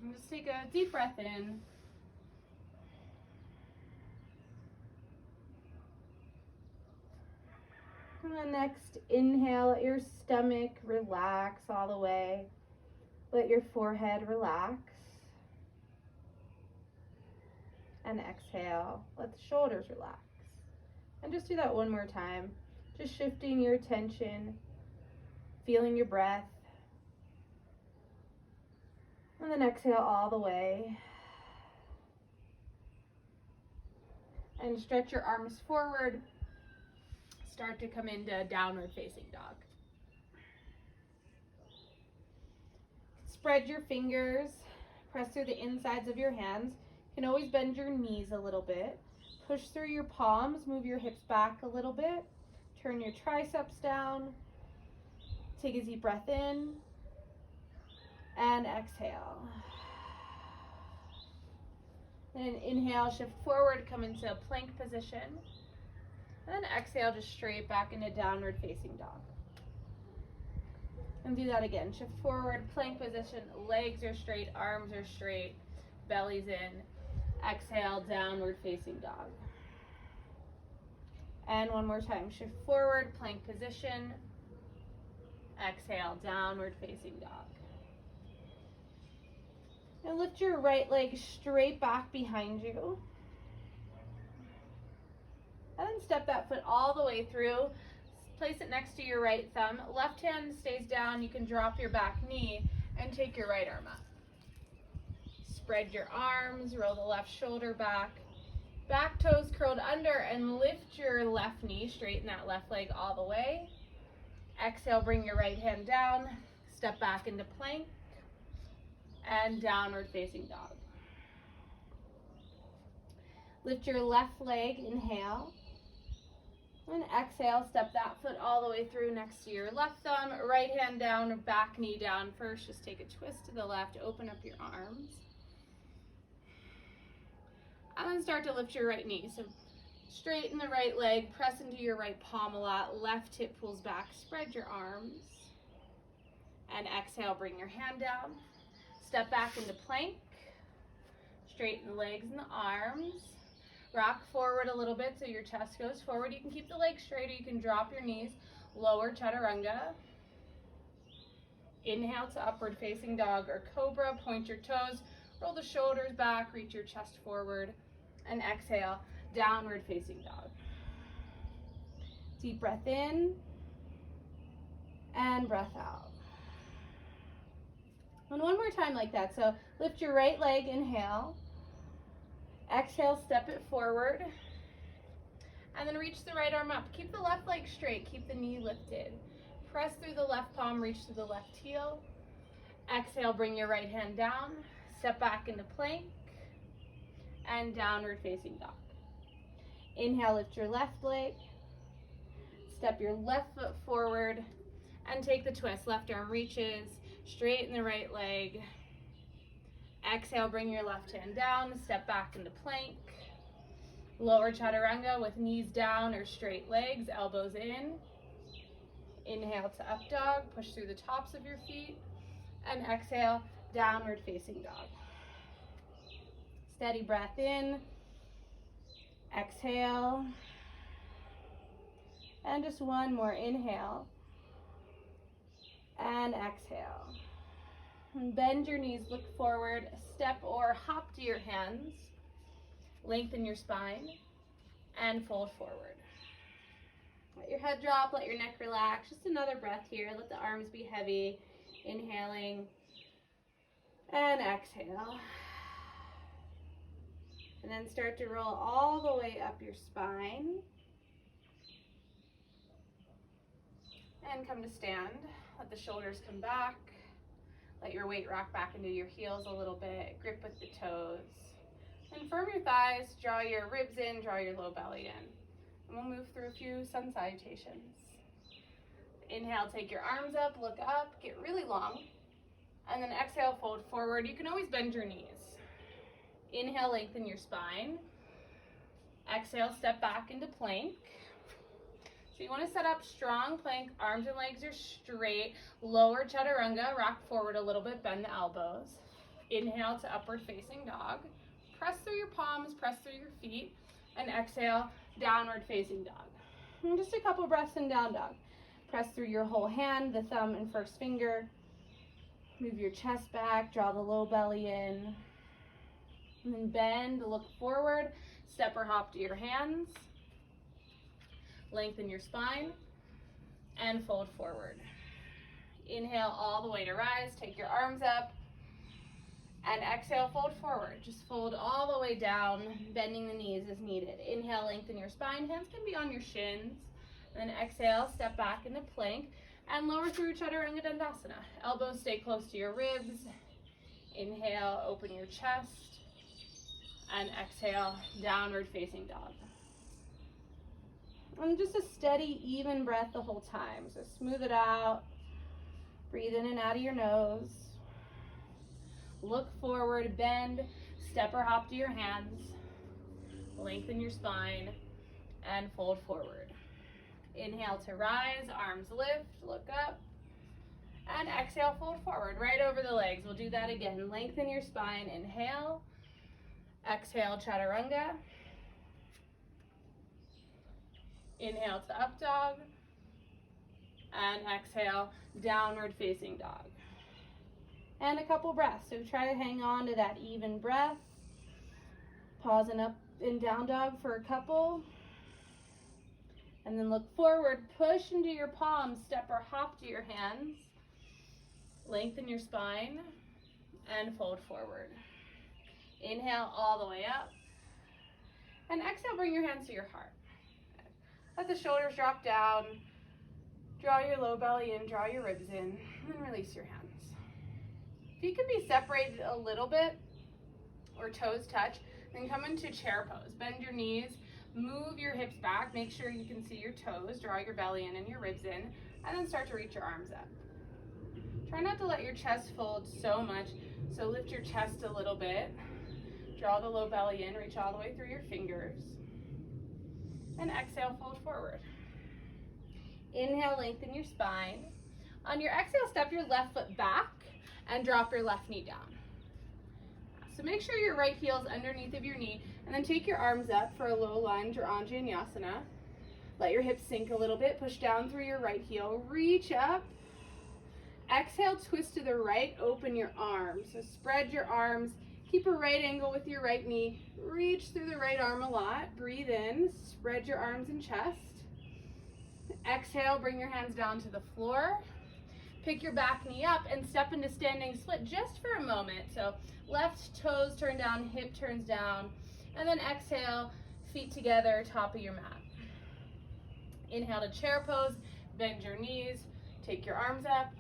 And just take a deep breath in. And then next, inhale, let your stomach relax all the way. Let your forehead relax. And exhale, let the shoulders relax. And just do that one more time. Just shifting your attention, feeling your breath. And then exhale all the way. And stretch your arms forward. Start to come into downward facing dog. Spread your fingers, press through the insides of your hands. You can always bend your knees a little bit. Push through your palms, move your hips back a little bit. Turn your triceps down. Take a deep breath in and exhale. And inhale, shift forward, come into a plank position. And then exhale, just straight back into downward facing dog. And do that again. Shift forward, plank position, legs are straight, arms are straight, belly's in. Exhale, downward facing dog. And one more time. Shift forward, plank position. Exhale, downward facing dog. And lift your right leg straight back behind you. And then step that foot all the way through. Place it next to your right thumb. Left hand stays down. You can drop your back knee and take your right arm up. Spread your arms, roll the left shoulder back. Back toes curled under and lift your left knee. Straighten that left leg all the way. Exhale, bring your right hand down. Step back into plank and downward facing dog. Lift your left leg, inhale. And exhale, step that foot all the way through next to your left thumb, right hand down, back knee down first. Just take a twist to the left, open up your arms. And then start to lift your right knee. So straighten the right leg, press into your right palm a lot, left hip pulls back, spread your arms. And exhale, bring your hand down. Step back into plank. Straighten the legs and the arms. Rock forward a little bit so your chest goes forward. You can keep the legs straight or you can drop your knees. Lower chaturanga. Inhale to upward facing dog or cobra. Point your toes. Roll the shoulders back. Reach your chest forward. And exhale, downward facing dog. Deep breath in. And breath out. And one more time like that. So lift your right leg, inhale. Exhale, step it forward. And then reach the right arm up. Keep the left leg straight. Keep the knee lifted. Press through the left palm, reach through the left heel. Exhale, bring your right hand down. Step back into plank. And downward facing dog. Inhale, lift your left leg. Step your left foot forward. And take the twist. Left arm reaches. Straighten the right leg. Exhale, bring your left hand down, step back into plank. Lower chaturanga with knees down or straight legs, elbows in. Inhale to up dog, push through the tops of your feet. And exhale, downward facing dog. Steady breath in. Exhale. And just one more, inhale. And exhale. And bend your knees, look forward, step or hop to your hands. Lengthen your spine and fold forward. Let your head drop, let your neck relax. Just another breath here. Let the arms be heavy. Inhaling and exhale. And then start to roll all the way up your spine. And come to stand. Let the shoulders come back. Let your weight rock back into your heels a little bit. Grip with the toes. And firm your thighs. Draw your ribs in. Draw your low belly in. And we'll move through a few sun salutations. Inhale, take your arms up. Look up. Get really long. And then exhale, fold forward. You can always bend your knees. Inhale, lengthen your spine. Exhale, step back into plank. So you want to set up strong plank, arms and legs are straight, lower chaturanga, rock forward a little bit, bend the elbows. Inhale to upward facing dog. Press through your palms, press through your feet, and exhale, downward facing dog. And just a couple breaths in down dog. Press through your whole hand, the thumb and first finger. Move your chest back, draw the low belly in. And then bend, look forward, step or hop to your hands. Lengthen your spine and fold forward. Inhale all the way to rise, take your arms up. And exhale, fold forward. Just fold all the way down, bending the knees as needed. Inhale, lengthen your spine. Hands can be on your shins. And then exhale, step back into plank. And lower through Chaturanga Dandasana. Elbows stay close to your ribs. Inhale, open your chest. And exhale, downward facing dog. And just a steady, even breath the whole time. So smooth it out. Breathe in and out of your nose. Look forward, bend, step or hop to your hands. Lengthen your spine and fold forward. Inhale to rise, arms lift, look up. And exhale, fold forward, right over the legs. We'll do that again. Lengthen your spine, inhale. Exhale, Chaturanga. Inhale to up dog. And exhale, downward facing dog. And a couple breaths. So try to hang on to that even breath. Pause and up and down dog for a couple. And then look forward, push into your palms, step or hop to your hands. Lengthen your spine and fold forward. Inhale all the way up. And exhale, bring your hands to your heart. Let the shoulders drop down. Draw your low belly in, draw your ribs in, and then release your hands. Feet can be separated a little bit or toes touch, then come into chair pose. Bend your knees, move your hips back, make sure you can see your toes, draw your belly in and your ribs in, and then start to reach your arms up. Try not to let your chest fold so much, so lift your chest a little bit. Draw the low belly in, reach all the way through your fingers. And exhale, fold forward. Inhale, lengthen your spine. On your exhale, step your left foot back and drop your left knee down. So make sure your right heel is underneath of your knee, and then take your arms up for a low lunge or Vinyasa. Let your hips sink a little bit, push down through your right heel, reach up. Exhale, twist to the right, open your arms. So spread your arms, keep a right angle with your right knee, reach through the right arm a lot, breathe in, spread your arms and chest. Exhale, bring your hands down to the floor. Pick your back knee up and step into standing split just for a moment. So left toes turn down, hip turns down, and then exhale, feet together, top of your mat. Inhale to chair pose, bend your knees, take your arms up,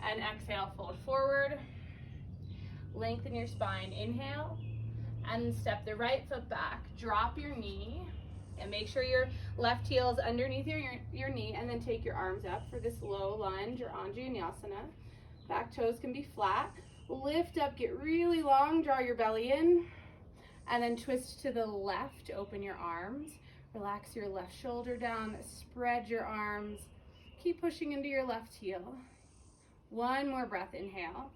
and exhale, fold forward. Lengthen your spine, inhale, and step the right foot back, drop your knee, and make sure your left heel is underneath your knee, and then take your arms up for this low lunge or Vinyasa. Back toes can be flat. Lift up, get really long, draw your belly in, and then twist to the left, open your arms. Relax your left shoulder down, spread your arms. Keep pushing into your left heel. One more breath, inhale.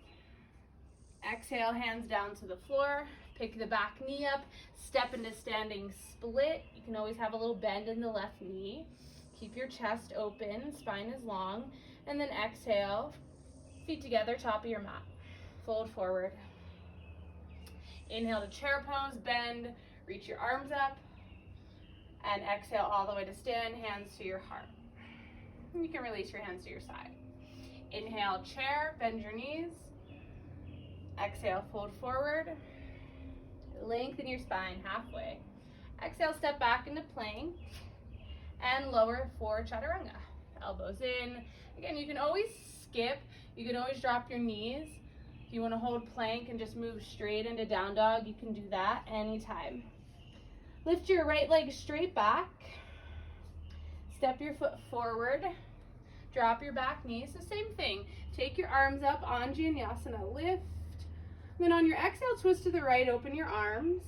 Exhale, hands down to the floor. Pick the back knee up, step into standing split. You can always have a little bend in the left knee. Keep your chest open, spine is long. And then exhale, feet together, top of your mat. Fold forward. Inhale to chair pose, bend, reach your arms up. And exhale all the way to stand, hands to your heart. And you can release your hands to your side. Inhale, chair, bend your knees. Exhale, fold forward. Lengthen your spine halfway. Exhale, step back into plank and lower for Chaturanga. Elbows in. Again, you can always skip. You can always drop your knees. If you want to hold plank and just move straight into down dog, you can do that anytime. Lift your right leg straight back. Step your foot forward. Drop your back knee. So same thing. Take your arms up, Vinyasa, lift. Then on your exhale, twist to the right, open your arms.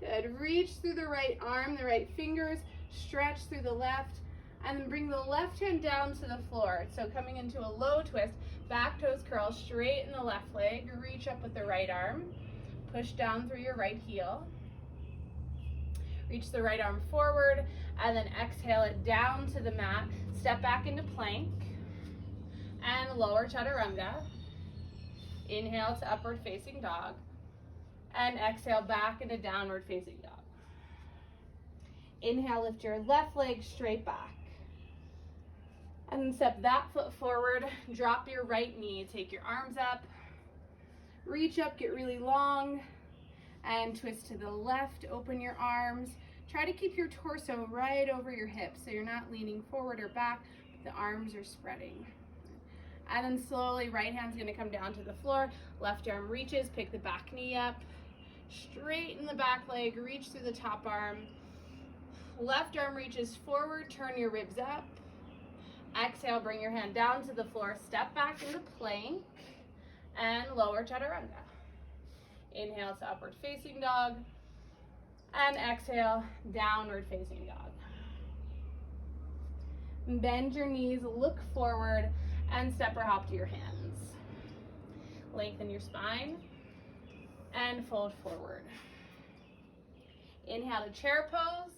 Good, reach through the right arm, the right fingers, stretch through the left, And then bring the left hand down to the floor. So coming into a low twist, back toes curl, straighten the left leg, reach up with the right arm, push down through your right heel. Reach the right arm forward, and then exhale it down to the mat. Step back into plank, and lower chaturanga. Inhale to upward facing dog, and exhale back into downward facing dog. Inhale, lift your left leg straight back. And then step that foot forward, drop your right knee, take your arms up, reach up, get really long, and twist to the left, open your arms. Try to keep your torso right over your hips so you're not leaning forward or back, but the arms are spreading. And then slowly, right hand's gonna come down to the floor, left arm reaches, pick the back knee up, straighten the back leg, reach through the top arm. Left arm reaches forward, turn your ribs up. Exhale, bring your hand down to the floor, step back into plank, and lower chaturanga. Inhale to upward facing dog, and exhale, downward facing dog. Bend your knees, look forward, and step or hop to your hands. Lengthen your spine, and fold forward. Inhale to chair pose.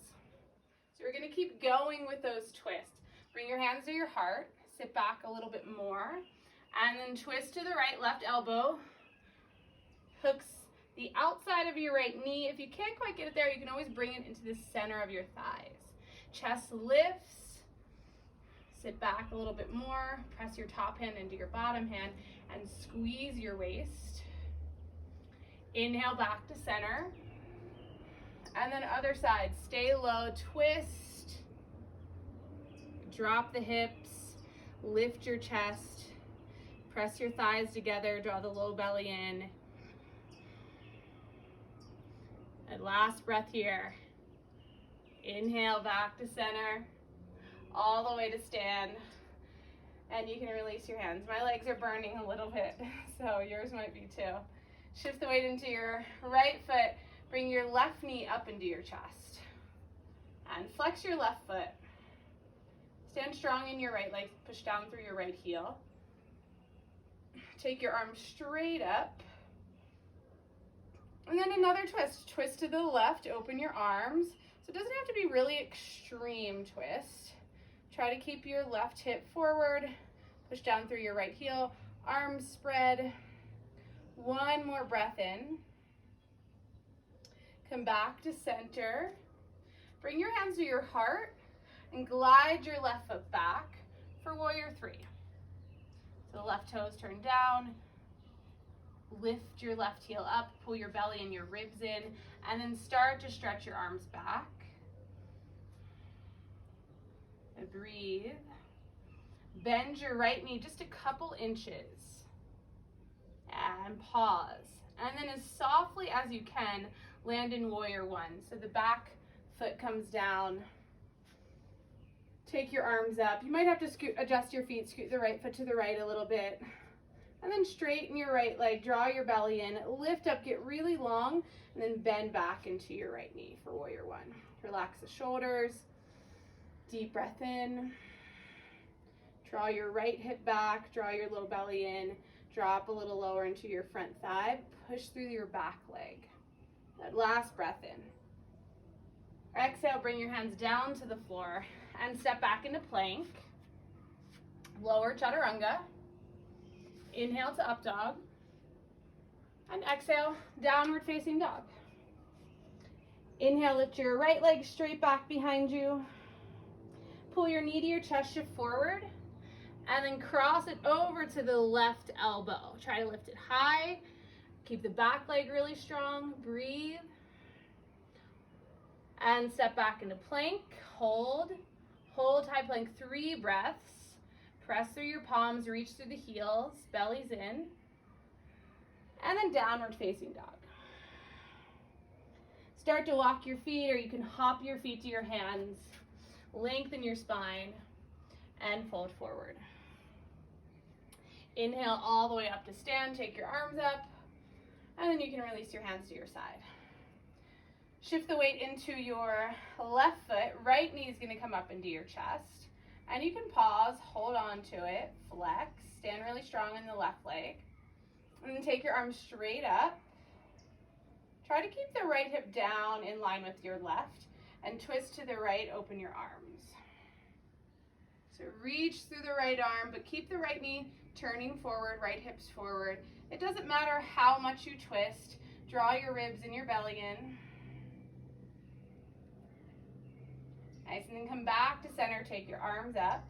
So we're gonna keep going with those twists. Bring your hands to your heart, sit back a little bit more, and then twist to the right, left elbow hooks the outside of your right knee. If you can't quite get it there, you can always bring it into the center of your thighs. Chest lifts, sit back a little bit more, press your top hand into your bottom hand, and squeeze your waist. Inhale back to center, and then other side, stay low, twist. Drop the hips, lift your chest, press your thighs together, draw the low belly in. And last breath here. Inhale back to center, all the way to stand. And you can release your hands. My legs are burning a little bit, so yours might be too. Shift the weight into your right foot, bring your left knee up into your chest. And flex your left foot. Stand strong in your right leg, push down through your right heel. Take your arms straight up. And then another twist. Twist to the left, open your arms. So it doesn't have to be really extreme twist. Try to keep your left hip forward, push down through your right heel, arms spread. One more breath in. Come back to center. Bring your hands to your heart, and glide your left foot back for warrior three. So the left toes turn down, lift your left heel up, pull your belly and your ribs in, and then start to stretch your arms back. And breathe. Bend your right knee just a couple inches. And pause. And then as softly as you can, land in warrior one. So the back foot comes down. Take your arms up. You might have to adjust your feet, scoot the right foot to the right a little bit. And then straighten your right leg, draw your belly in, lift up, get really long, and then bend back into your right knee for warrior one. Relax the shoulders. Deep breath in. Draw your right hip back, draw your low belly in, drop a little lower into your front thigh, push through your back leg. That last breath in. Exhale, bring your hands down to the floor and step back into plank. Lower chaturanga. Inhale to up dog. And exhale, downward facing dog. Inhale, lift your right leg straight back behind you. Pull your knee to your chest, shift forward. And then cross it over to the left elbow. Try to lift it high. Keep the back leg really strong. Breathe. And step back into plank. Hold. Hold high plank 3 breaths. Press through your palms, reach through the heels, belly's in. And then downward facing dog. Start to walk your feet, or you can hop your feet to your hands. Lengthen your spine and fold forward. Inhale all the way up to stand, take your arms up, and then you can release your hands to your side. Shift the weight into your left foot. Right knee is going to come up into your chest. And you can pause, hold on to it, flex, stand really strong in the left leg. And then take your arms straight up. Try to keep the right hip down in line with your left, and twist to the right, open your arms. So reach through the right arm, but keep the right knee turning forward, right hips forward. It doesn't matter how much you twist. Draw your ribs and your belly in. Nice, and then come back to center, take your arms up.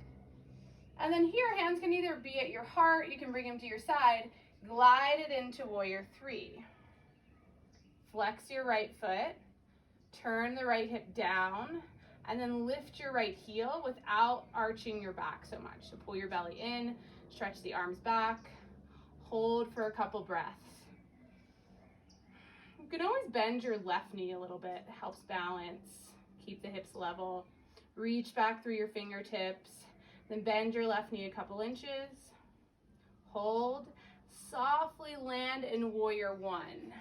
And then here, hands can either be at your heart, you can bring them to your side, glide it into warrior three. Flex your right foot, turn the right hip down, and then lift your right heel without arching your back so much. So pull your belly in, stretch the arms back, hold for a couple breaths. You can always bend your left knee a little bit, it helps balance. Keep the hips level. Reach back through your fingertips. Then bend your left knee a couple inches. Hold. Softly land in warrior one.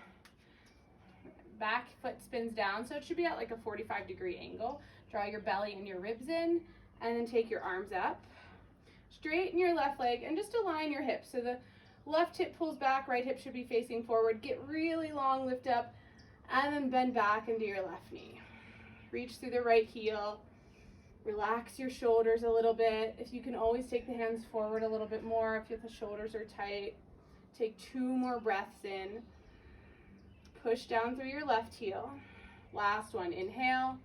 Back foot spins down, so it should be at like a 45-degree angle. Draw your belly and your ribs in, and then take your arms up. Straighten your left leg and just align your hips. So the left hip pulls back, right hip should be facing forward. Get really long, lift up, and then bend back into your left knee. Reach through the right heel. Relax your shoulders a little bit. If you can always take the hands forward a little bit more if the shoulders are tight. Take 2 more breaths in. Push down through your left heel. Last one, inhale.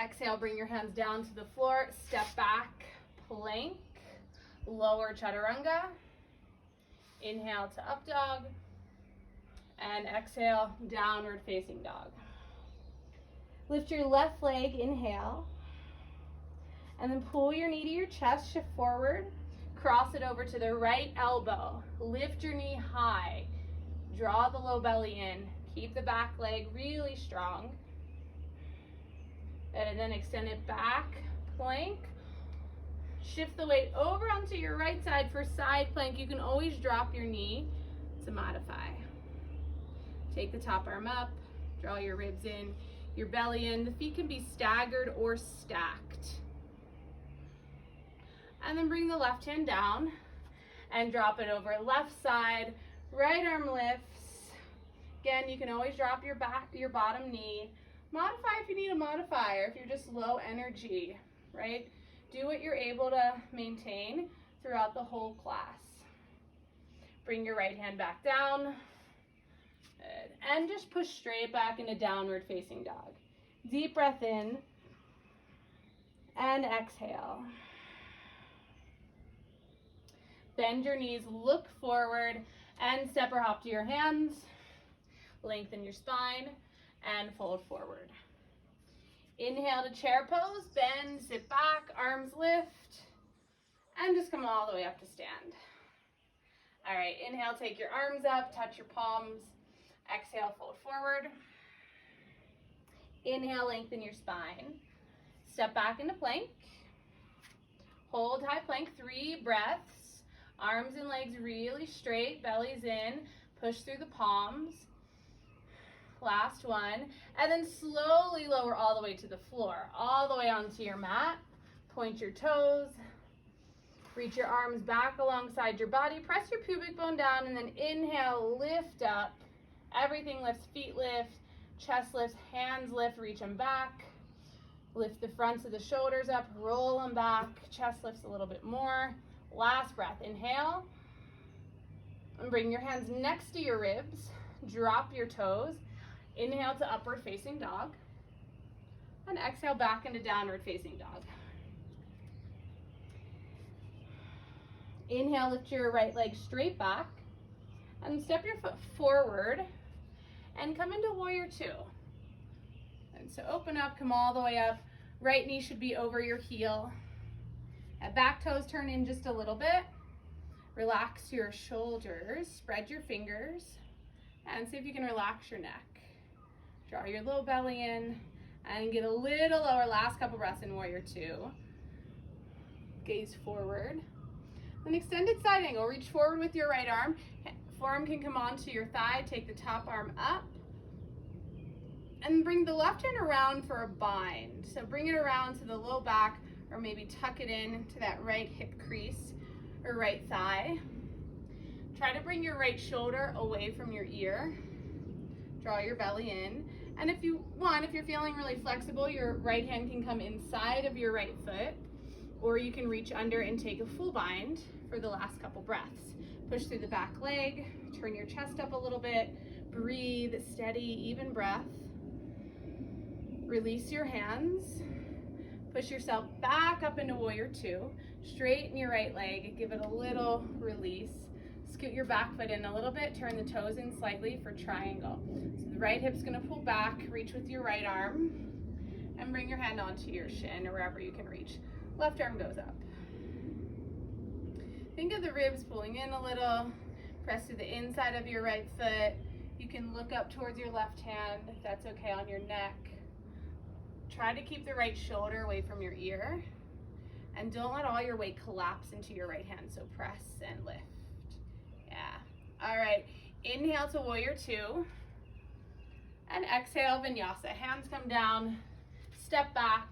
Exhale, bring your hands down to the floor. Step back, plank, lower chaturanga. Inhale to up dog. And exhale, downward facing dog. Lift your left leg, inhale. And then pull your knee to your chest, shift forward. Cross it over to the right elbow. Lift your knee high. Draw the low belly in. Keep the back leg really strong. And then extend it back, plank. Shift the weight over onto your right side for side plank. You can always drop your knee to modify. Take the top arm up, draw your ribs in, your belly in. The feet can be staggered or stacked. And then bring the left hand down and drop it over left side. Right arm lifts. Again, you can always drop your bottom knee. Modify if you need a modifier, if you're just low energy, right? Do what you're able to maintain throughout the whole class. Bring your right hand back down. Good. And just push straight back into downward facing dog. Deep breath in and exhale. Bend your knees, look forward, and step or hop to your hands. Lengthen your spine and fold forward. Inhale to chair pose, bend, sit back, arms lift, and just come all the way up to stand. All right, inhale, take your arms up, touch your palms. Exhale, fold forward. Inhale, lengthen your spine. Step back into plank. Hold high plank, 3 breaths. Arms and legs really straight, belly's in. Push through the palms. Last one. And then slowly lower all the way to the floor, all the way onto your mat. Point your toes. Reach your arms back alongside your body. Press your pubic bone down, and then inhale, lift up. Everything lifts, feet lift, chest lifts, hands lift, reach them back. Lift the fronts of the shoulders up, roll them back. Chest lifts a little bit more. Last breath, inhale. And bring your hands next to your ribs. Drop your toes. Inhale to upward facing dog. And exhale back into downward facing dog. Inhale, lift your right leg straight back. And step your foot forward. And come into warrior 2. And so open up, come all the way up. Right knee should be over your heel. And back toes turn in just a little bit. Relax your shoulders, spread your fingers, and see if you can relax your neck. Draw your low belly in and get a little lower. Last couple breaths in warrior 2. Gaze forward. Then extended side angle. Reach forward with your right arm. Forearm can come onto your thigh. Take the top arm up. And bring the left hand around for a bind. So bring it around to the low back. or maybe tuck it in to that right hip crease or right thigh. Try to bring your right shoulder away from your ear. Draw your belly in. And if you want, if you're feeling really flexible, your right hand can come inside of your right foot, or you can reach under and take a full bind for the last couple breaths. Push through the back leg, turn your chest up a little bit, breathe, steady, even breath. Release your hands. Push yourself back up into warrior two. Straighten your right leg, give it a little release. Scoot your back foot in a little bit, turn the toes in slightly for triangle. So the right hip's gonna pull back, reach with your right arm, and bring your hand onto your shin or wherever you can reach. Left arm goes up. Think of the ribs pulling in a little, press to the inside of your right foot. You can look up towards your left hand, if that's okay, on your neck. Try to keep the right shoulder away from your ear, and don't let all your weight collapse into your right hand, so press and lift. Yeah. All right, inhale to warrior two, and exhale, vinyasa. Hands come down, step back,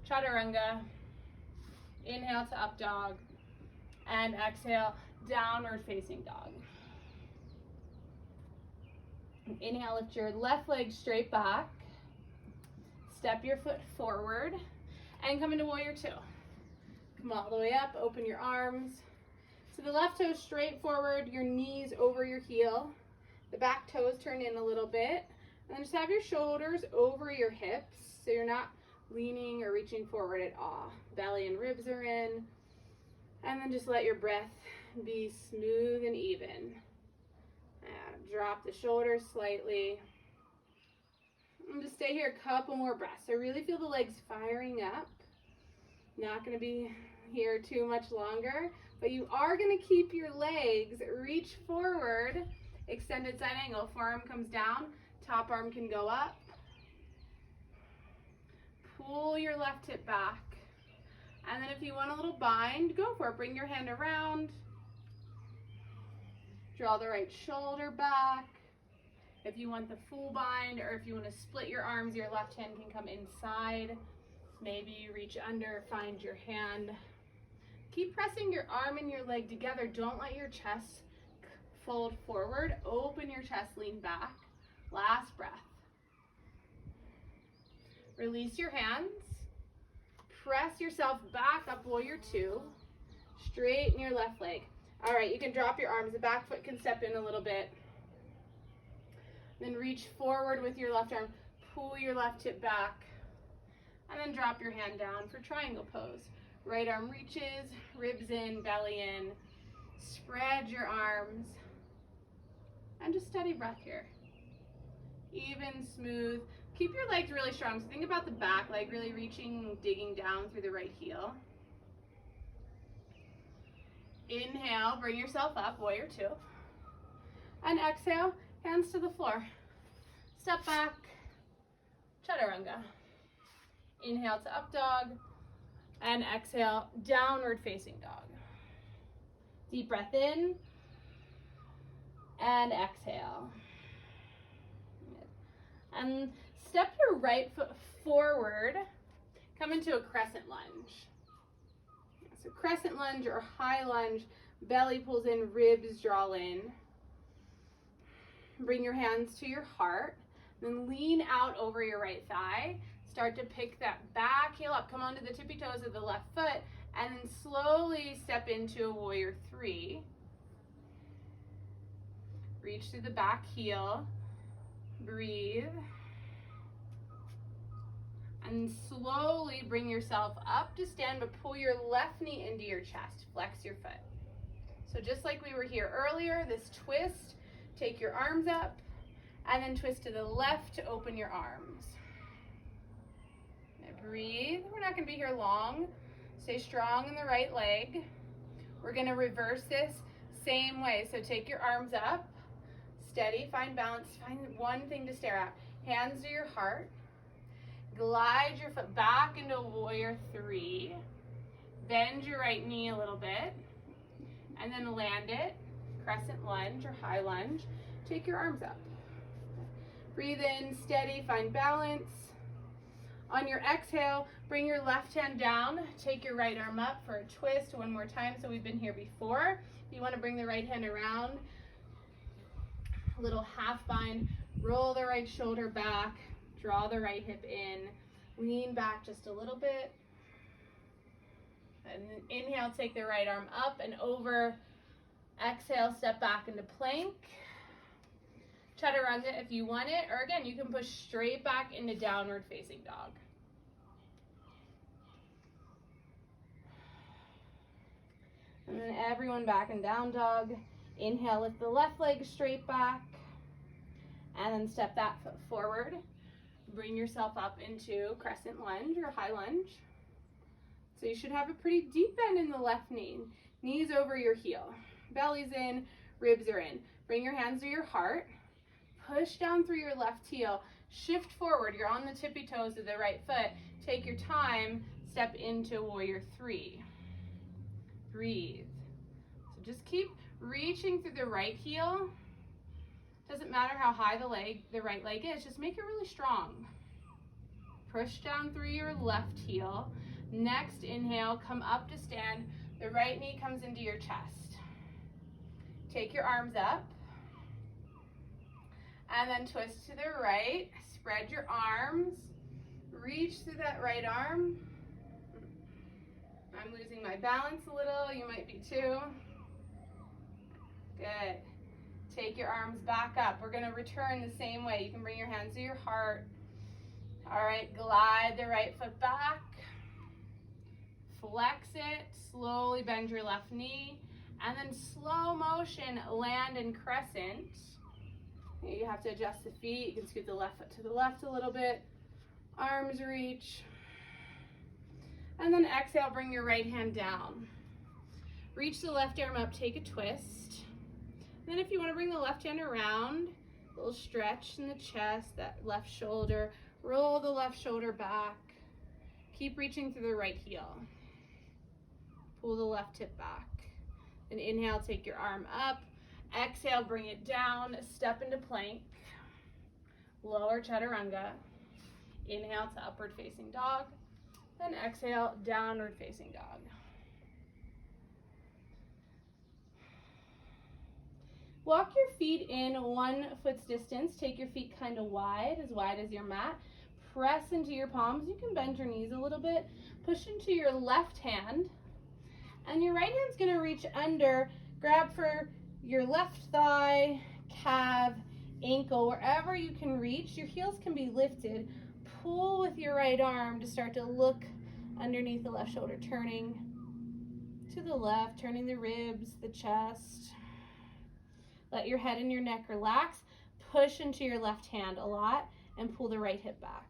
chaturanga. Inhale to up dog, and exhale, downward facing dog. Inhale, lift your left leg straight back, step your foot forward, and come into warrior two. Come all the way up, open your arms. So the left toe straight forward, your knees over your heel. The back toes turn in a little bit. And then just have your shoulders over your hips, so you're not leaning or reaching forward at all. Belly and ribs are in. And then just let your breath be smooth and even. Drop the shoulders slightly. And just stay here a couple more breaths. So really feel the legs firing up. Not going to be here too much longer, but you are going to keep your legs reach forward, extended side angle. Forearm comes down, top arm can go up. Pull your left hip back. And then if you want a little bind, go for it. Bring your hand around. Draw the right shoulder back. If you want the full bind, or if you want to split your arms, your left hand can come inside. Maybe you reach under, find your hand. Keep pressing your arm and your leg together. Don't let your chest fold forward. Open your chest, lean back. Last breath. Release your hands. Press yourself back up, warrior two. Straighten your left leg. All right, you can drop your arms. The back foot can step in a little bit. Then reach forward with your left arm. Pull your left hip back. And then drop your hand down for triangle pose. Right arm reaches, ribs in, belly in. Spread your arms. And just steady breath here. Even, smooth. Keep your legs really strong. So think about the back leg really reaching, digging down through the right heel. Inhale, bring yourself up, warrior two. And exhale, hands to the floor. Step back, chaturanga. Inhale to up dog, and exhale, downward facing dog. Deep breath in, and exhale. And step your right foot forward, come into a crescent lunge. So crescent lunge or high lunge, belly pulls in, ribs draw in. Bring your hands to your heart, then lean out over your right thigh. Start to pick that back heel up. Come onto the tippy toes of the left foot, and then slowly step into a warrior three. Reach through the back heel. Breathe. And slowly bring yourself up to stand, but pull your left knee into your chest. Flex your foot. So just like we were here earlier, this twist, take your arms up, and then twist to the left to open your arms. Now breathe. We're not going to be here long. Stay strong in the right leg. We're going to reverse this same way. So take your arms up, steady, find balance, find one thing to stare at. Hands to your heart. Glide your foot back into warrior three. Bend your right knee a little bit, and then land it. Crescent lunge or high lunge. Take your arms up. Breathe in, steady, find balance. On your exhale, Bring your left hand down, take your right arm up for a twist one more time. So we've been here before. You want to bring the right hand around, a little half bind, roll the right shoulder back, draw the right hip in, lean back just a little bit. And inhale, take the right arm up and over. Exhale, step back into plank. Chaturanga if you want it, or again, you can push straight back into downward facing dog. And then everyone back in down dog. Inhale, lift the left leg straight back. And then step that foot forward. Bring yourself up into crescent lunge or high lunge. So you should have a pretty deep bend in the left knee. Knees over your heel. Belly's in, ribs are in. Bring your hands to your heart. Push down through your left heel. Shift forward. You're on the tippy toes of the right foot. Take your time. Step into warrior three. Breathe. So just keep reaching through the right heel. Doesn't matter how high the right leg is. Just make it really strong. Push down through your left heel. Next inhale, come up to stand. The right knee comes into your chest. Take your arms up. And then twist to the right. Spread your arms. Reach through that right arm. I'm losing my balance a little. You might be too. Good. Take your arms back up. We're going to return the same way. You can bring your hands to your heart. All right, glide the right foot back. Flex it. Slowly bend your left knee. And then slow motion, land in crescent. You have to adjust the feet. You can scoot the left foot to the left a little bit. Arms reach. And then exhale, bring your right hand down. Reach the left arm up, take a twist. And then if you want to bring the left hand around, a little stretch in the chest, that left shoulder. Roll the left shoulder back. Keep reaching through the right heel. Pull the left hip back. And inhale, take your arm up. Exhale, bring it down. Step into plank. Lower chaturanga. Inhale to upward facing dog. Then exhale, downward facing dog. Walk your feet in 1 foot's distance. Take your feet kind of wide as your mat. Press into your palms. You can bend your knees a little bit. Push into your left hand. And your right hand's going to reach under. Grab for your left thigh, calf, ankle, wherever you can reach. Your heels can be lifted. Pull with your right arm to start to look underneath the left shoulder, turning to the left, turning the ribs, the chest. Let your head and your neck relax. Push into your left hand a lot and pull the right hip back.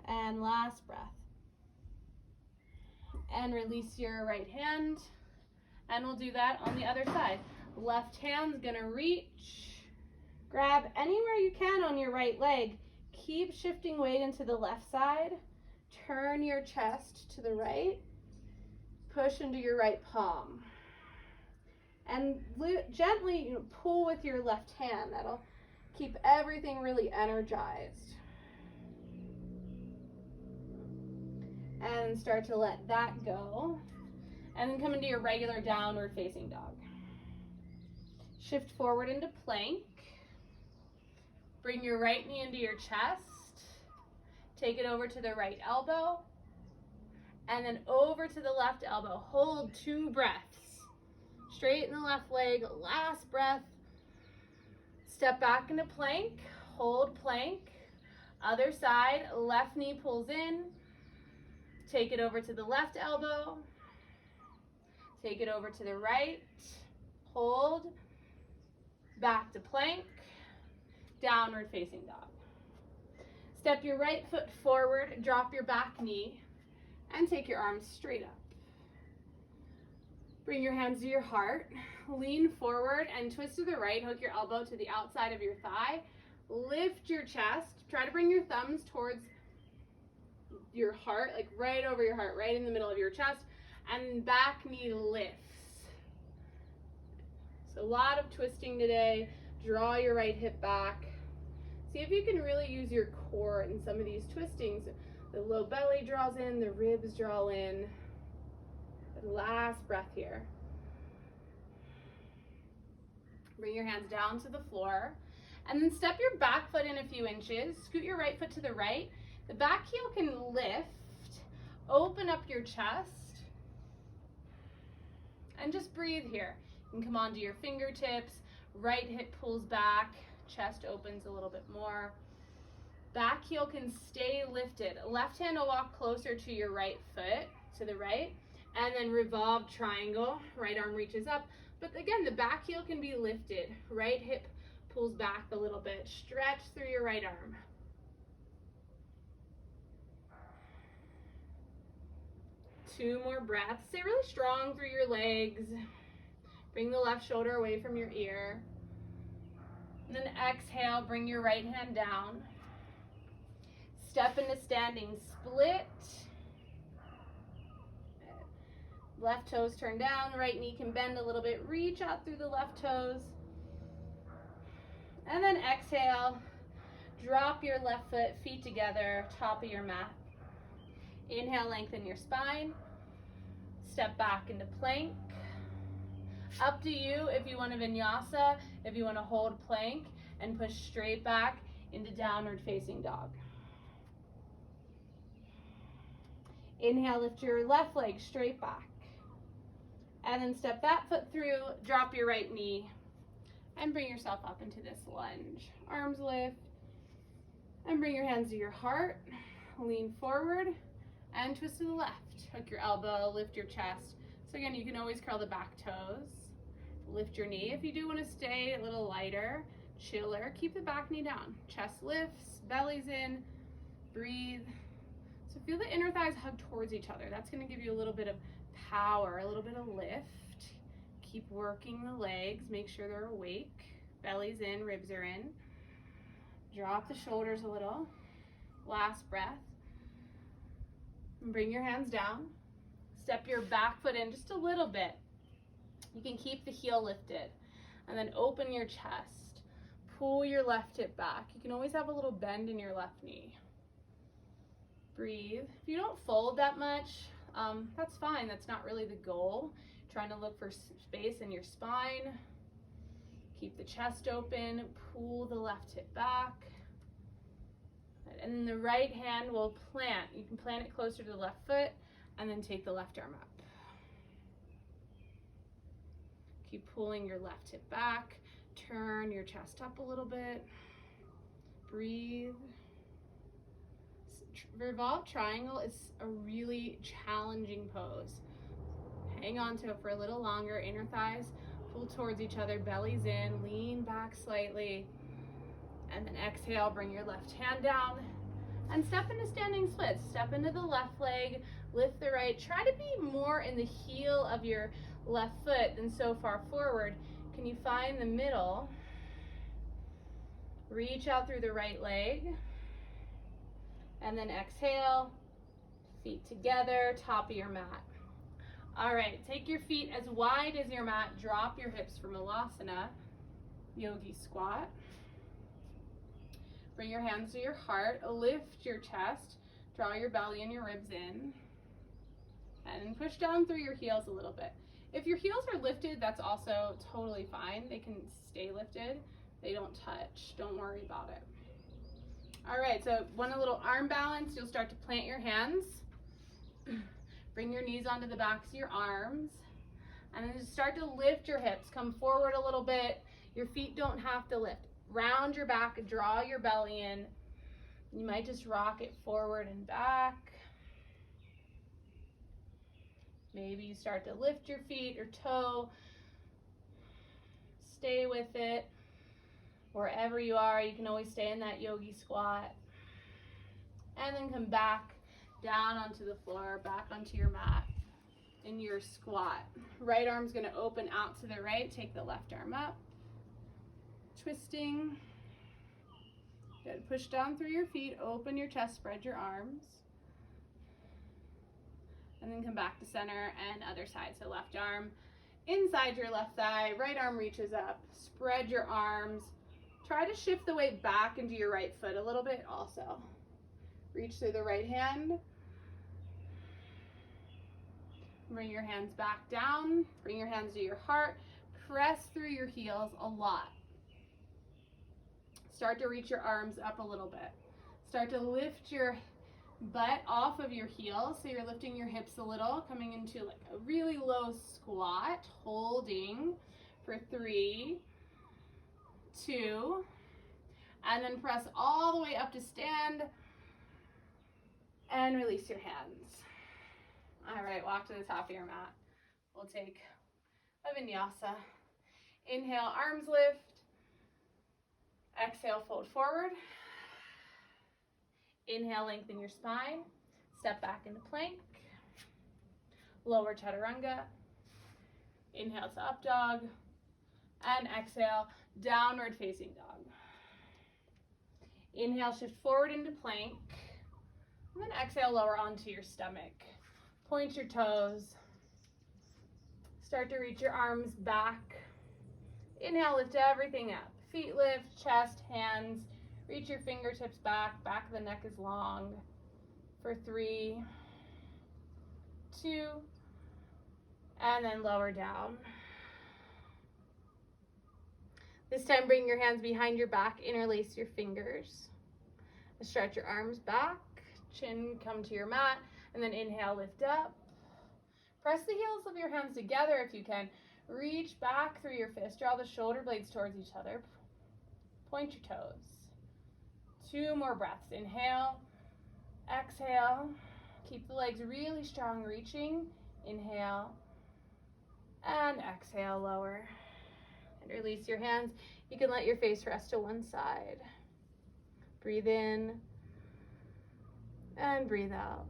And last breath. And release your right hand. And we'll do that on the other side. Left hand's gonna reach. Grab anywhere you can on your right leg. Keep shifting weight into the left side. Turn your chest to the right. Push into your right palm. And gently pull with your left hand. That'll keep everything really energized. And start to let that go. And then come into your regular downward facing dog. Shift forward into plank. Bring your right knee into your chest. Take it over to the right elbow. And then over to the left elbow. Hold 2 breaths. Straighten the left leg. Last breath. Step back into plank. Hold plank. Other side. Left knee pulls in. Take it over to the left elbow. Take it over to the right. Hold. Back to plank. Downward facing dog. Step your right foot forward, drop your back knee, and take your arms straight up. Bring your hands to your heart, lean forward and twist to the right, hook your elbow to the outside of your thigh, lift your chest, try to bring your thumbs towards your heart, like right over your heart, right in the middle of your chest, and back knee lifts. So a lot of twisting today. Draw your right hip back. See if you can really use your core in some of these twistings. The low belly draws in, the ribs draw in. Last breath here. Bring your hands down to the floor. And then step your back foot in a few inches. Scoot your right foot to the right. The back heel can lift. Open up your chest. And just breathe here. You can come onto your fingertips. Right hip pulls back. Chest opens a little bit more. Back heel can stay lifted. Left hand will walk closer to your right foot, to the right. And then revolve triangle. Right arm reaches up. But again, the back heel can be lifted. Right hip pulls back a little bit. Stretch through your right arm. Two more breaths. Stay really strong through your legs. Bring the left shoulder away from your ear. And then exhale, bring your right hand down. Step into standing split. Left toes turn down, right knee can bend a little bit. Reach out through the left toes. And then exhale, drop your left foot, feet together, top of your mat. Inhale, lengthen your spine. Step back into plank. Up to you if you want a vinyasa, if you want to hold plank and push straight back into downward facing dog. Inhale, lift your left leg straight back. And then step that foot through, drop your right knee, and bring yourself up into this lunge. Arms lift, and bring your hands to your heart. Lean forward, and twist to the left. Hook your elbow, lift your chest. So again, you can always curl the back toes. Lift your knee. If you do want to stay a little lighter, chiller, keep the back knee down. Chest lifts, belly's in, breathe. So feel the inner thighs hug towards each other. That's going to give you a little bit of power, a little bit of lift. Keep working the legs, make sure they're awake. Belly's in, ribs are in. Drop the shoulders a little. Last breath. And bring your hands down. Step your back foot in just a little bit. You can keep the heel lifted. And then open your chest. Pull your left hip back. You can always have a little bend in your left knee. Breathe. If you don't fold that much, that's fine. That's not really the goal. Trying to look for space in your spine. Keep the chest open. Pull the left hip back. And then the right hand will plant. You can plant it closer to the left foot and then take the left arm up. Keep pulling your left hip back. Turn your chest up a little bit. Breathe. Revolve Triangle is a really challenging pose. Hang on to it for a little longer. Inner thighs pull towards each other. Belly's in. Lean back slightly. And then exhale, bring your left hand down and step into standing splits. Step into the left leg, lift the right. Try to be more in the heel of your left foot than so far forward. Can you find the middle? Reach out through the right leg. And then exhale, feet together, top of your mat. All right, take your feet as wide as your mat. Drop your hips for Malasana, yogi squat. Bring your hands to your heart, lift your chest, draw your belly and your ribs in, and push down through your heels a little bit. If your heels are lifted, that's also totally fine. They can stay lifted. They don't touch. Don't worry about it. All right, so want a little arm balance. You'll start to plant your hands. Bring your knees onto the backs of your arms, and then just start to lift your hips. Come forward a little bit. Your feet don't have to lift. Round your back, draw your belly in. You might just rock it forward and back. Maybe you start to lift your feet or toe. Stay with it. Wherever you are, you can always stay in that yogi squat. And then come back down onto the floor, back onto your mat in your squat. Right arm's gonna open out to the right. Take the left arm up. Twisting. Good. Push down through your feet, open your chest, spread your arms. And then come back to center and other side. So left arm inside your left thigh, right arm reaches up. Spread your arms, Try to shift the weight back into your right foot a little bit also. Reach through the right hand. Bring your hands back down. Bring your hands to your heart. Press through your heels a lot. Start to reach your arms up a little bit. Start to lift your butt off of your heels, so you're lifting your hips a little, coming into like a really low squat, holding for 3, 2, and then press all the way up to stand and release your hands. All right, walk to the top of your mat. We'll take a vinyasa. Inhale, arms lift. Exhale, fold forward. Inhale, lengthen your spine. Step back into plank. Lower chaturanga. Inhale to up dog. And exhale, downward facing dog. Inhale, shift forward into plank. And then exhale, lower onto your stomach. Point your toes. Start to reach your arms back. Inhale, lift everything up. Feet lift, chest, hands. Reach your fingertips back. Back of the neck is long. For 3, 2, and then lower down. This time, bring your hands behind your back. Interlace your fingers. Stretch your arms back. Chin come to your mat. And then inhale, lift up. Press the heels of your hands together if you can. Reach back through your fists. Draw the shoulder blades towards each other. Point your toes. 2 more breaths. Inhale, exhale. Keep the legs really strong, reaching. Inhale, and exhale, lower. And release your hands. You can let your face rest to one side. Breathe in, and breathe out.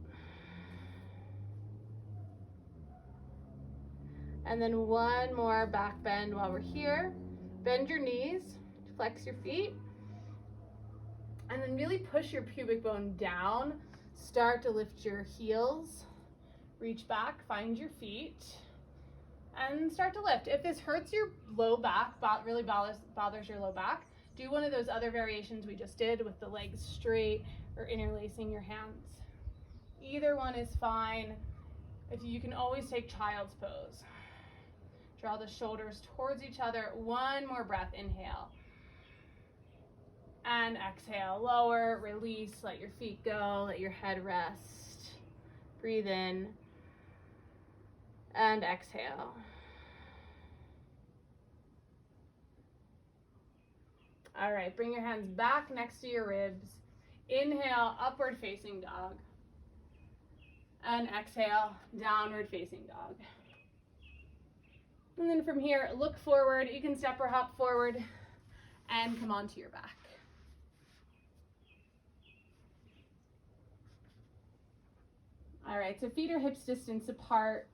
And then one more back bend while we're here. Bend your knees, flex your feet, and then really push your pubic bone down. Start to lift your heels. Reach back, find your feet, and start to lift. If this hurts your low back, really bothers your low back, do one of those other variations we just did with the legs straight or interlacing your hands. Either one is fine. If you can always take child's pose. Draw the shoulders towards each other. One more breath, inhale. And exhale, lower, release, let your feet go, let your head rest. Breathe in, and exhale. All right, bring your hands back next to your ribs. Inhale, upward facing dog. And exhale, downward facing dog. And then from here, look forward. You can step or hop forward and come onto your back. All right, so feet are hips distance apart,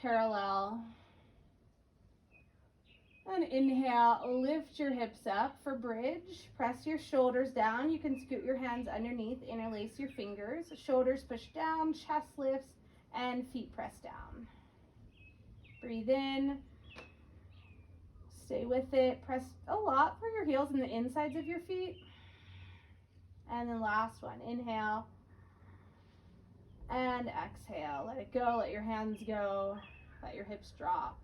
parallel. And inhale, lift your hips up for bridge. Press your shoulders down. You can scoot your hands underneath, interlace your fingers. Shoulders push down, chest lifts, and feet press down. Breathe in. Stay with it. Press a lot for your heels and the insides of your feet. And then last one, inhale. And exhale. Let it go. Let your hands go. Let your hips drop.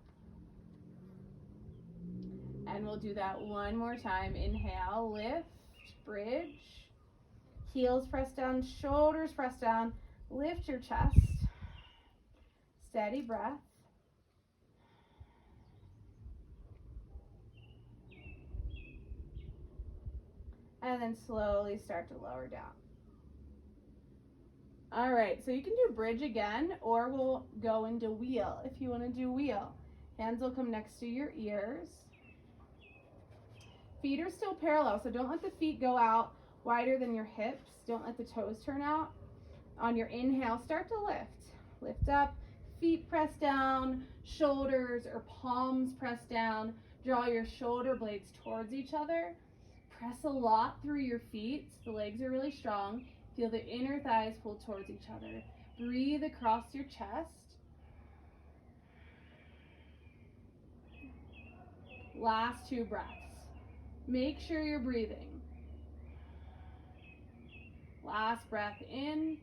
And we'll do that one more time. Inhale, lift, bridge. Heels press down, shoulders press down. Lift your chest. Steady breath. And then slowly start to lower down. All right, so you can do bridge again, or we'll go into wheel if you want to do wheel. Hands will come next to your ears. Feet are still parallel, so don't let the feet go out wider than your hips. Don't let the toes turn out. On your inhale, start to lift. Lift up, feet press down, shoulders or palms press down. Draw your shoulder blades towards each other. Press a lot through your feet so the legs are really strong. Feel the inner thighs pull towards each other. Breathe across your chest. Last 2 breaths. Make sure you're breathing. Last breath in.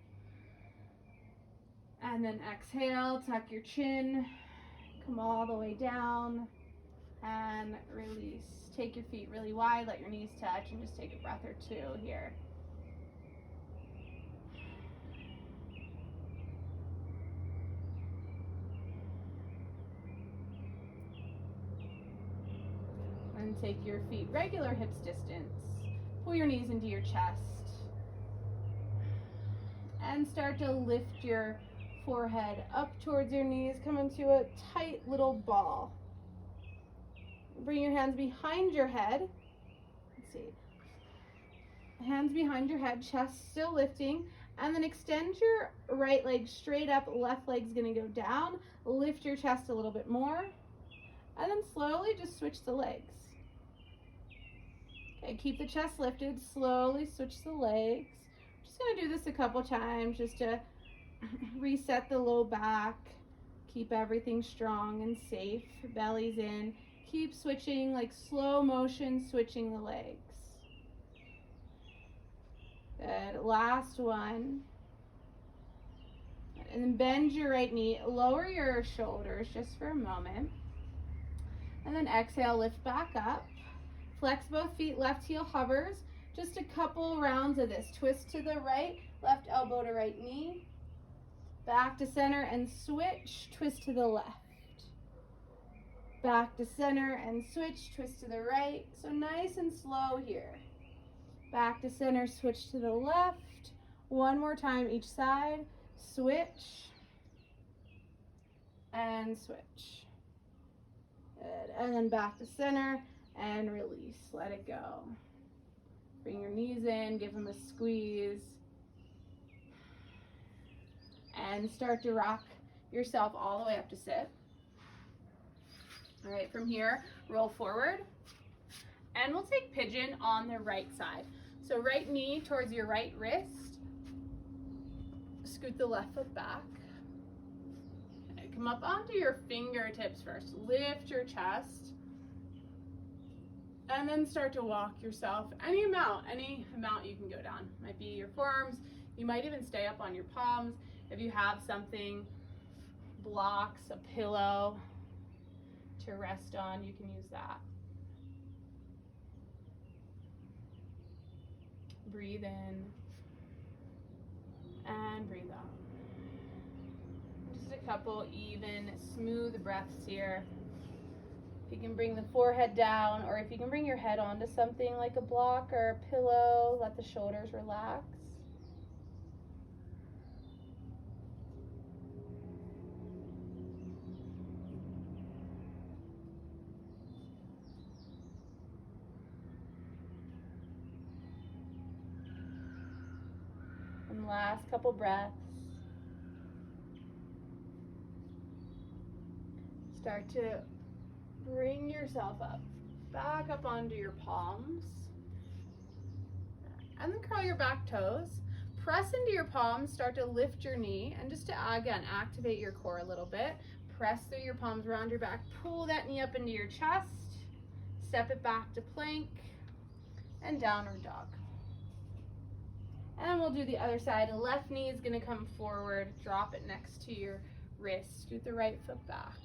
And then exhale, tuck your chin, come all the way down, and release. Take your feet really wide, let your knees touch, and just take a breath or two here. And take your feet regular hips distance. Pull your knees into your chest. And start to lift your forehead up towards your knees. Come into a tight little ball. Bring your hands behind your head. Let's see. Hands behind your head, chest still lifting. And then extend your right leg straight up. Left leg's going to go down. Lift your chest a little bit more. And then slowly just switch the legs. Okay, keep the chest lifted. Slowly switch the legs. Just going to do this a couple times just to reset the low back. Keep everything strong and safe. Belly's in. Keep switching, like slow motion, switching the legs. Good. Last one. And then bend your right knee. Lower your shoulders just for a moment. And then exhale, lift back up. Flex both feet, left heel hovers. Just a couple rounds of this. Twist to the right, left elbow to right knee. Back to center and switch, twist to the left. Back to center and switch, twist to the right. So nice and slow here. Back to center, switch to the left. One more time each side. Switch and switch. Good. And then back to center and release. Let it go. Bring your knees in, give them a squeeze. And start to rock yourself all the way up to sit. All right, from here, roll forward. And we'll take pigeon on the right side. So right knee towards your right wrist. Scoot the left foot back. Okay, come up onto your fingertips first. Lift your chest. And then start to walk yourself any amount you can go down. Might be your forearms. You might even stay up on your palms. If you have something, blocks, a pillow to rest on, you can use that. Breathe in and breathe out. Just a couple even, smooth breaths here. If you can bring the forehead down, or if you can bring your head onto something like a block or a pillow, let the shoulders relax. And last couple breaths. Start to bring yourself up, back up onto your palms. And then curl your back toes. Press into your palms, start to lift your knee, and just to, again, activate your core a little bit. Press through your palms around your back, pull that knee up into your chest, step it back to plank, and downward dog. And we'll do the other side. The left knee is gonna come forward, drop it next to your wrist, scoot the right foot back.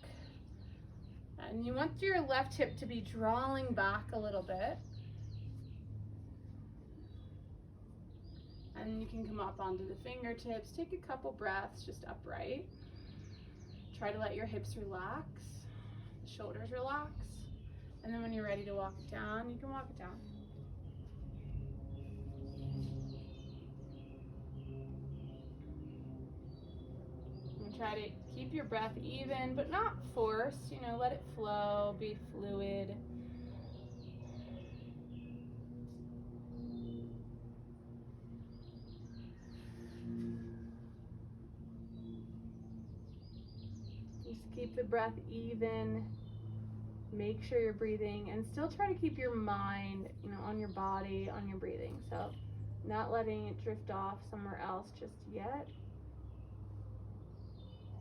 And you want your left hip to be drawing back a little bit. And you can come up onto the fingertips. Take a couple breaths just upright. Try to let your hips relax, the shoulders relax. And then when you're ready to walk it down, you can walk it down. And try to keep your breath even, but not forced. You know, let it flow, be fluid. Just keep the breath even. Make sure you're breathing, and still try to keep your mind, you know, on your body, on your breathing. So not letting it drift off somewhere else just yet.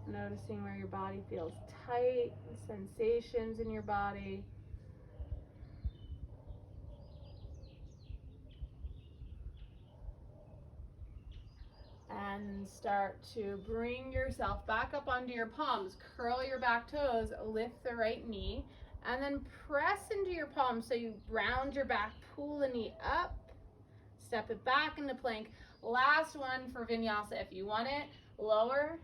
Noticing where your body feels tight, sensations in your body. And start to bring yourself back up onto your palms. Curl your back toes, lift the right knee, and then press into your palms so you round your back, pull the knee up, step it back into plank. Last one for Vinyasa. If you want it, lower,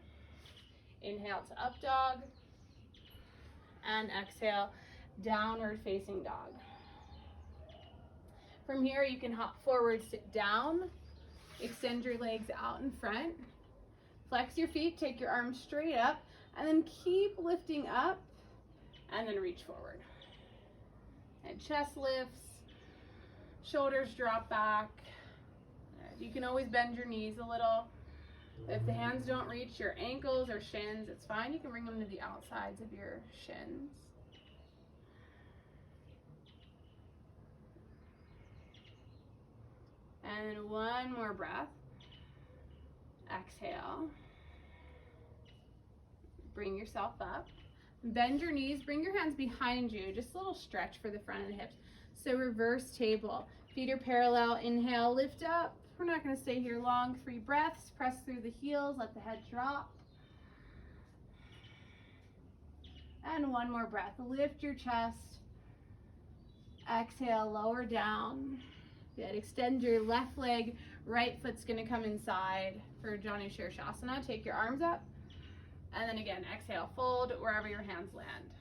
inhale to up dog, and exhale, downward facing dog. From here, you can hop forward, sit down, extend your legs out in front, flex your feet, take your arms straight up, and then keep lifting up, and then reach forward. And chest lifts, shoulders drop back. You can always bend your knees a little. If the hands don't reach your ankles or shins, it's fine. You can bring them to the outsides of your shins. And then one more breath. Exhale. Bring yourself up. Bend your knees, bring your hands behind you. Just a little stretch for the front of the hips. So reverse table. Feet are parallel. Inhale, lift up. We're not going to stay here long. 3 breaths. Press through the heels. Let the head drop. And one more breath. Lift your chest. Exhale, lower down. Good. Extend your left leg. Right foot's going to come inside for Janu Shavasana. Take your arms up. And then again, exhale, fold wherever your hands land.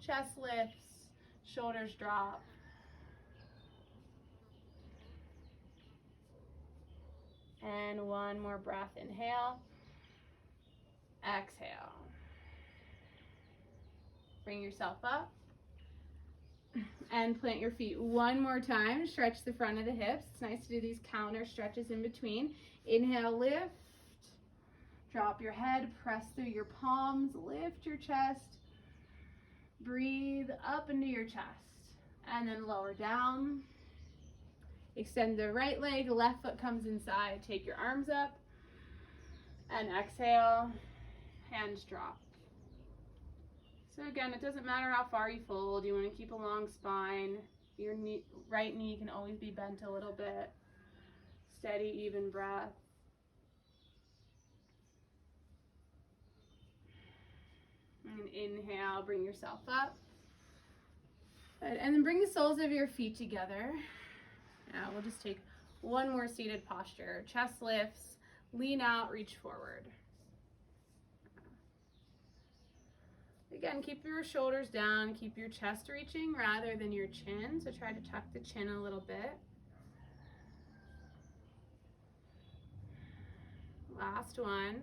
Chest lifts, shoulders drop. And one more breath, inhale. Exhale. Bring yourself up. And plant your feet one more time. Stretch the front of the hips. It's nice to do these counter stretches in between. Inhale, lift. Drop your head, press through your palms, lift your chest. Breathe up into your chest. And then lower down. Extend the right leg, left foot comes inside. Take your arms up. And exhale, hands drop. So again, it doesn't matter how far you fold. You want to keep a long spine. Your right knee can always be bent a little bit. Steady, even breath. And inhale, bring yourself up. Good. And then bring the soles of your feet together. Now we'll just take one more seated posture. Chest lifts, lean out, reach forward. Again, keep your shoulders down, keep your chest reaching rather than your chin. So try to tuck the chin a little bit. Last one.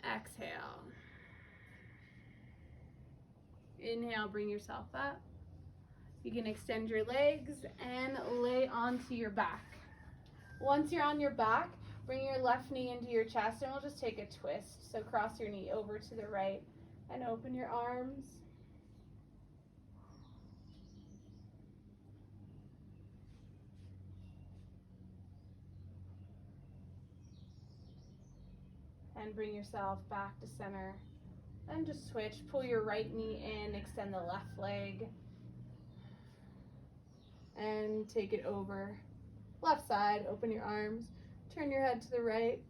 Exhale. Inhale, bring yourself up. You can extend your legs and lay onto your back. Once you're on your back, bring your left knee into your chest and we'll just take a twist. So cross your knee over to the right and open your arms. And bring yourself back to center. And just switch, pull your right knee in, extend the left leg. And take it over. Left side, open your arms, turn your head to the right.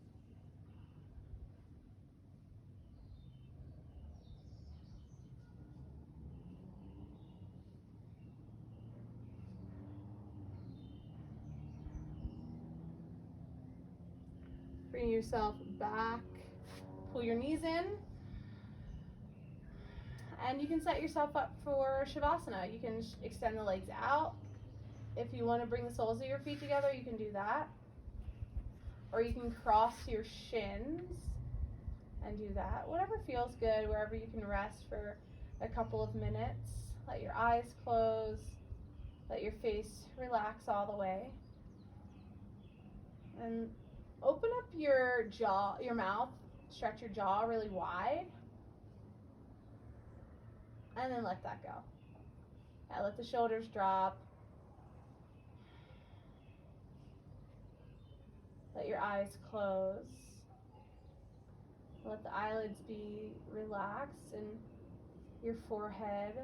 Bring yourself back, pull your knees in. And you can set yourself up for Shavasana. You can extend the legs out. If you want to bring the soles of your feet together, you can do that. Or you can cross your shins and do that. Whatever feels good, wherever you can rest for a couple of minutes. Let your eyes close. Let your face relax all the way. And open up your jaw, your mouth. Stretch your jaw really wide. And then let that go. Now let the shoulders drop. Let your eyes close. Let the eyelids be relaxed and your forehead,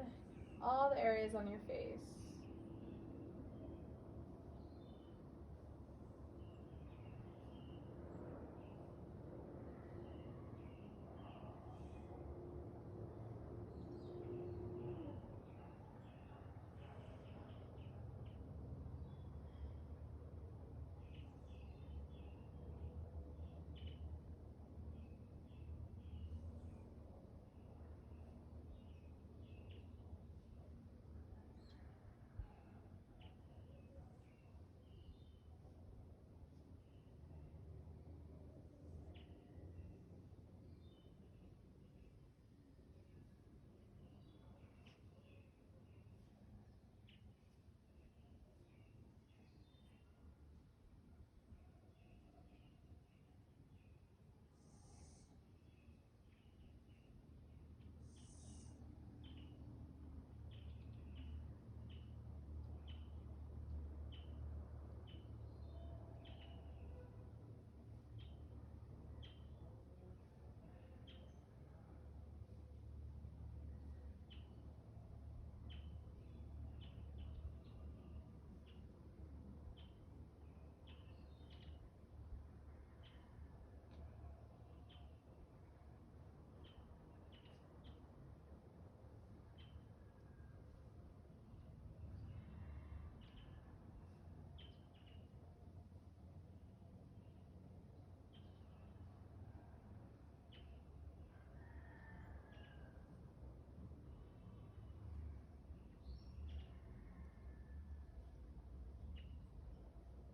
all the areas on your face.